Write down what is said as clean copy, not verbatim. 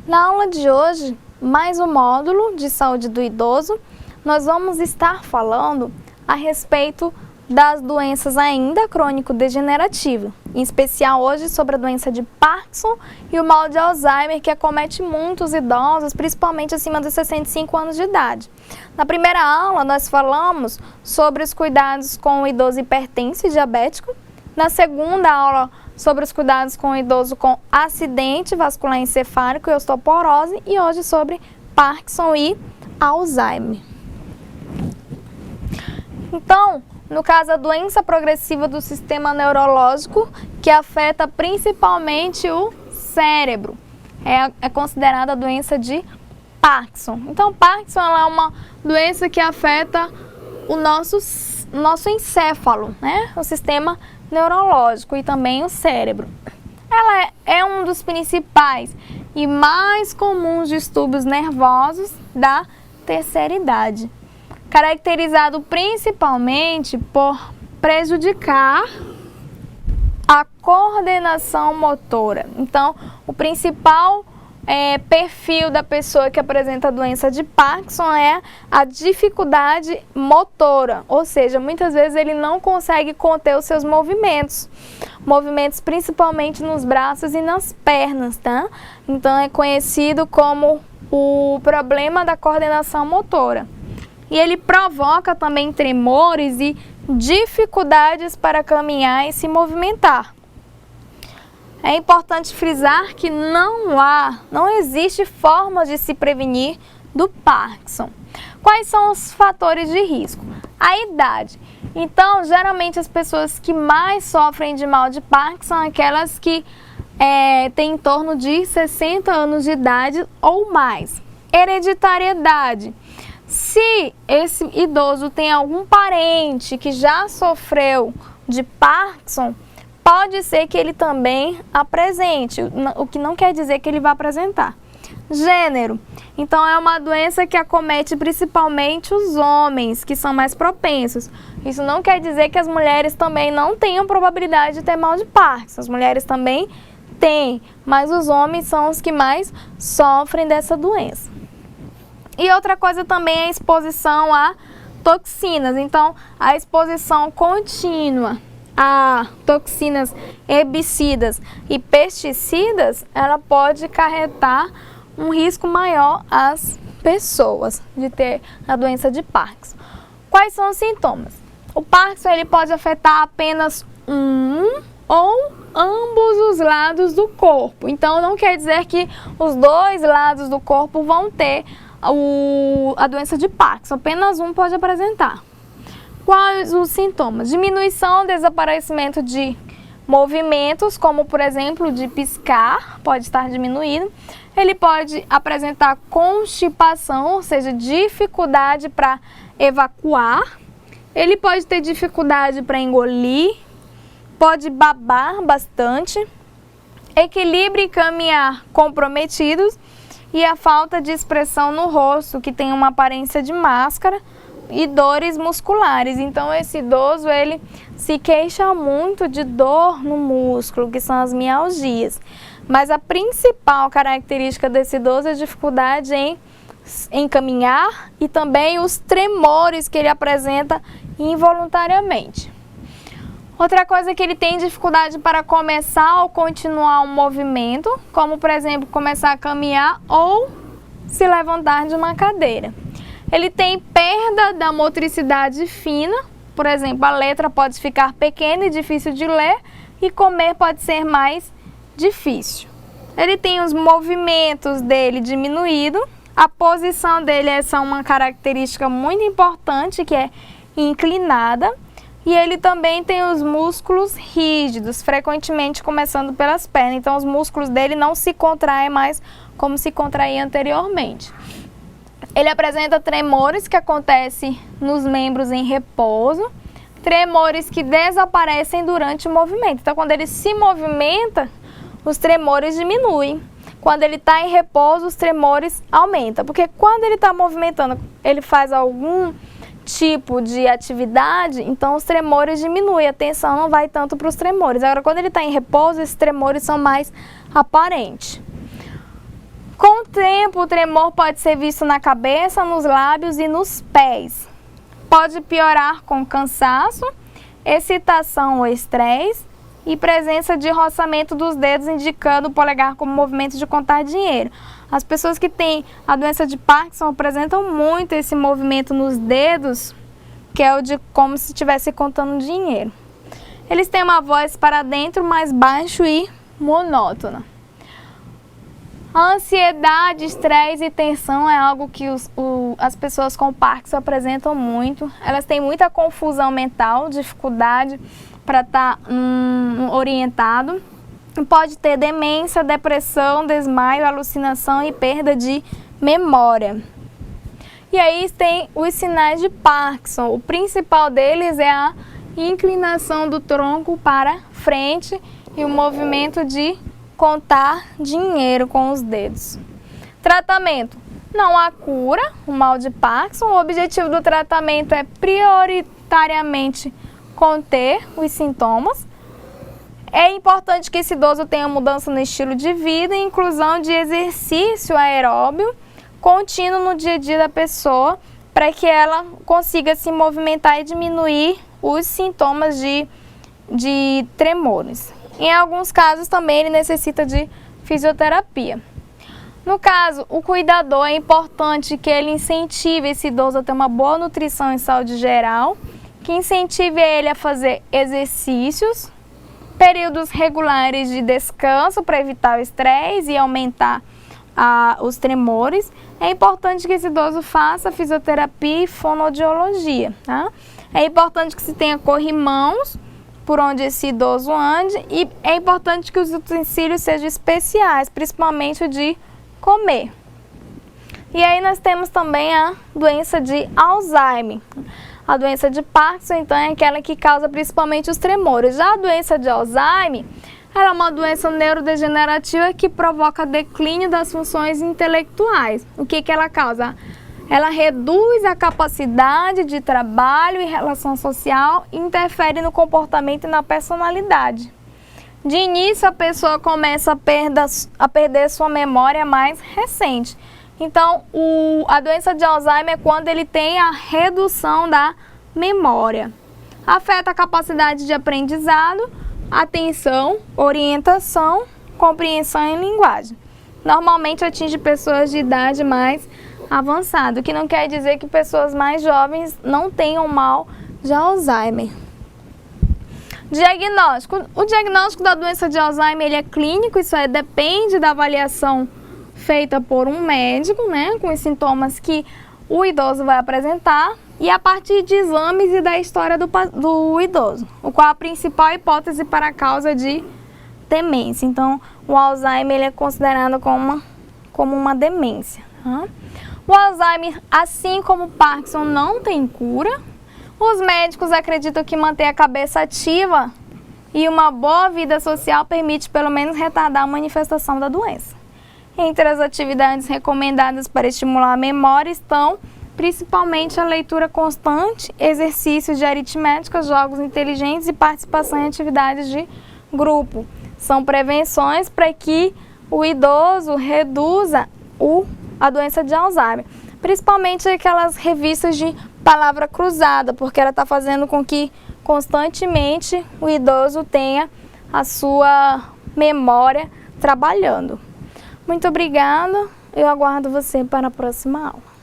Na aula de hoje, mais um módulo de saúde do idoso, nós vamos estar falando a respeito das doenças ainda crônico-degenerativas, em especial hoje sobre a doença de Parkinson e o mal de Alzheimer, que acomete muitos idosos, principalmente acima dos 65 anos de idade. Na primeira aula, nós falamos sobre os cuidados com o idoso hipertenso e diabético. Na segunda aula, sobre os cuidados com o idoso com acidente vascular encefálico e osteoporose, e hoje sobre Parkinson e Alzheimer. Então, no caso, a doença progressiva do sistema neurológico, que afeta principalmente o cérebro, é considerada a doença de Parkinson. Então, Parkinson é uma doença que afeta o nosso encéfalo, né? O sistema neurológico e também o cérebro. Ela é um dos principais e mais comuns distúrbios nervosos da terceira idade, caracterizado principalmente por prejudicar a coordenação motora. Então, o principal perfil da pessoa que apresenta a doença de Parkinson é a dificuldade motora, ou seja, muitas vezes ele não consegue conter os seus movimentos principalmente nos braços e nas pernas, tá? Então é conhecido como o problema da coordenação motora. E ele provoca também tremores e dificuldades para caminhar e se movimentar. É importante frisar que não existe forma de se prevenir do Parkinson. Quais são os fatores de risco? A idade. Então, geralmente as pessoas que mais sofrem de mal de Parkinson são aquelas que têm em torno de 60 anos de idade ou mais. Hereditariedade. Se esse idoso tem algum parente que já sofreu de Parkinson, pode ser que ele também apresente, o que não quer dizer que ele vai apresentar. Gênero. Então, é uma doença que acomete principalmente os homens, que são mais propensos. Isso não quer dizer que as mulheres também não tenham probabilidade de ter mal de Parkinson. As mulheres também têm, mas os homens são os que mais sofrem dessa doença. E outra coisa também é a exposição a toxinas. Então, a exposição contínua a toxinas herbicidas e pesticidas, ela pode acarretar um risco maior às pessoas de ter a doença de Parkinson. Quais são os sintomas? O Parkinson ele pode afetar apenas um ou ambos os lados do corpo. Então, não quer dizer que os dois lados do corpo vão ter a doença de Parkinson. Apenas um pode apresentar. Quais os sintomas? Diminuição, desaparecimento de movimentos, como por exemplo de piscar, pode estar diminuído. Ele pode apresentar constipação, ou seja, dificuldade para evacuar. Ele pode ter dificuldade para engolir, pode babar bastante, equilíbrio e caminhar comprometidos e a falta de expressão no rosto, que tem uma aparência de máscara, e dores musculares. Então, esse idoso, ele se queixa muito de dor no músculo, que são as mialgias. Mas a principal característica desse idoso é a dificuldade em caminhar e também os tremores que ele apresenta involuntariamente. Outra coisa é que ele tem dificuldade para começar ou continuar um movimento, como, por exemplo, começar a caminhar ou se levantar de uma cadeira. Ele tem perda da motricidade fina, por exemplo, a letra pode ficar pequena e difícil de ler, e comer pode ser mais difícil. Ele tem os movimentos dele diminuído, a posição dele é uma característica muito importante, que é inclinada, e ele também tem os músculos rígidos, frequentemente começando pelas pernas, então os músculos dele não se contraem mais como se contraía anteriormente. Ele apresenta tremores que acontecem nos membros em repouso, tremores que desaparecem durante o movimento. Então, quando ele se movimenta, os tremores diminuem. Quando ele está em repouso, os tremores aumentam. Porque quando ele está movimentando, ele faz algum tipo de atividade, então os tremores diminuem, a tensão não vai tanto para os tremores. Agora, quando ele está em repouso, esses tremores são mais aparentes. Com o tempo, o tremor pode ser visto na cabeça, nos lábios e nos pés. Pode piorar com cansaço, excitação ou estresse e presença de roçamento dos dedos, indicando o polegar como movimento de contar dinheiro. As pessoas que têm a doença de Parkinson apresentam muito esse movimento nos dedos, que é o de como se estivesse contando dinheiro. Eles têm uma voz para dentro mais baixo e monótona. A ansiedade, estresse e tensão é algo que as pessoas com Parkinson apresentam muito. Elas têm muita confusão mental, dificuldade para estar orientado. Pode ter demência, depressão, desmaio, alucinação e perda de memória. E aí tem os sinais de Parkinson. O principal deles é a inclinação do tronco para frente e o movimento de contar dinheiro com os dedos. Tratamento. Não há cura, o mal de Parkinson. O objetivo do tratamento é prioritariamente conter os sintomas. É importante que esse idoso tenha mudança no estilo de vida e inclusão de exercício aeróbio contínuo no dia a dia da pessoa, para que ela consiga se movimentar e diminuir os sintomas de tremores. Em alguns casos também ele necessita de fisioterapia. No caso, o cuidador, é importante que ele incentive esse idoso a ter uma boa nutrição e saúde geral, que incentive ele a fazer exercícios, períodos regulares de descanso para evitar o estresse e aumentar os tremores. É importante que esse idoso faça fisioterapia e fonoaudiologia, tá? É importante que se tenha corrimãos por onde esse idoso ande e é importante que os utensílios sejam especiais, principalmente o de comer. E aí nós temos também a doença de Alzheimer. A doença de Parkinson, então, é aquela que causa principalmente os tremores. Já a doença de Alzheimer, ela é uma doença neurodegenerativa que provoca declínio das funções intelectuais. O que ela causa? Ela reduz a capacidade de trabalho e relação social e interfere no comportamento e na personalidade. De início, a pessoa começa a perder sua memória mais recente. Então, a doença de Alzheimer é quando ele tem a redução da memória. Afeta a capacidade de aprendizado, atenção, orientação, compreensão e linguagem. Normalmente atinge pessoas de idade mais avançada, o que não quer dizer que pessoas mais jovens não tenham mal de Alzheimer. Diagnóstico. O diagnóstico da doença de Alzheimer ele é clínico, isso depende da avaliação feita por um médico, né, com os sintomas que o idoso vai apresentar e a partir de exames e da história do idoso, o qual a principal hipótese para a causa de demência. Então, o Alzheimer ele é considerado como uma demência. Tá? O Alzheimer, assim como o Parkinson, não tem cura. Os médicos acreditam que manter a cabeça ativa e uma boa vida social permite pelo menos retardar a manifestação da doença. Entre as atividades recomendadas para estimular a memória estão principalmente a leitura constante, exercícios de aritmética, jogos inteligentes e participação em atividades de grupo. São prevenções para que o idoso reduza a doença de Alzheimer. Principalmente aquelas revistas de palavra cruzada, porque ela está fazendo com que constantemente o idoso tenha a sua memória trabalhando. Muito obrigada, eu aguardo você para a próxima aula.